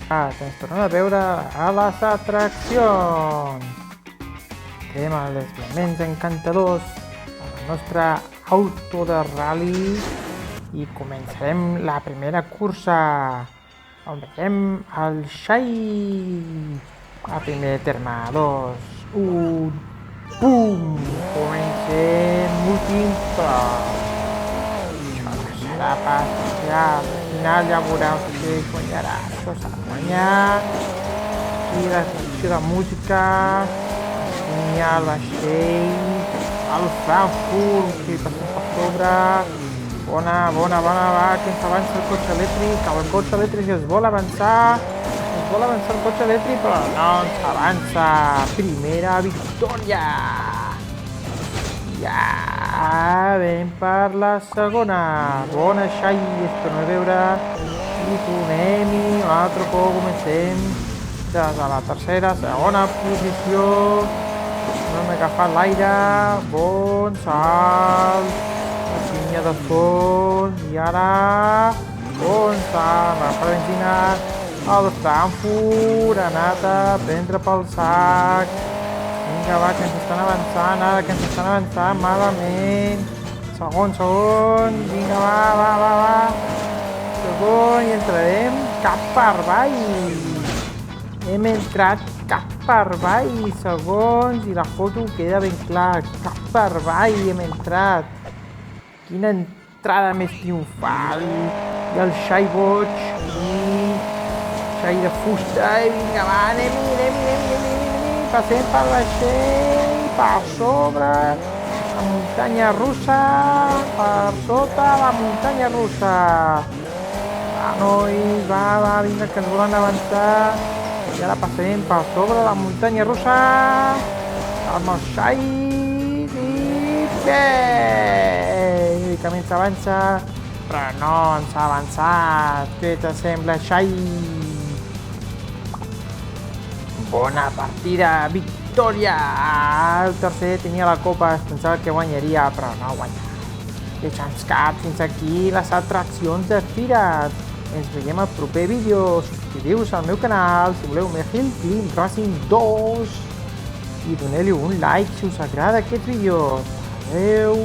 Ens tornem a veure a les atraccions. Entrem als desviaments encantadors del nostre auto de rally i començarem la primera cursa on veiem el Xai. A primer terme, 2, 1, pum! Comencem l'últim tros. Això serà pas especial. Al final ja veureu qui guanyarà. Això s'ha de guanyar. Aquí la selecció de música. Així el vaixell. El Frankfurt, que passem per sobre. Bona, va, que ens avança el cotxe elèctric. El cotxe elèctric es vol avançar. Es vol avançar el cotxe elèctric, però no ens avança. Primera victòria. Ja venim per la segona. Bona, Xai, es torna a veure. I tornem-hi un altre cop, comencem des de la tercera, segona posició. No hem agafat l'aire. Bon salt. La línia de fons. I ara bon salt. Agafar benzina. El Frankfurt ha anat a prendre pel sac. Vinga, va, que ens estan avançant, ara que ens estan avançant malament. Segon. Vinga, va. Segon, i entrarem cap per avall. Hem entrat cap per avall, segons, i la foto queda ben clar. Cap per avall hem entrat. Quina entrada més triomfal. I el Xai boig, i Xai de fusta, i vinga, va, anem-hi. Passem pel vaixell, per sobre la muntanya russa, per sota la muntanya russa. Va, nois, va, vinga, que ens volen avançar. I ara passem per sobre la muntanya russa, amb el Xai, i bé! Que ens avança, però no ens ha avançat. Què t'assembla, Xai? Bona partida, victòria! El tercer tenia la copa, es pensava que guanyaria, però no ha guanyat. Deixa'ns cap, fins aquí les atraccions de Fires. Ens veiem al proper vídeo. Subscriviu-vos al meu canal si voleu més Hill Climb Racing 2 i doneu-li un like si us agrada aquest vídeo. Adeu!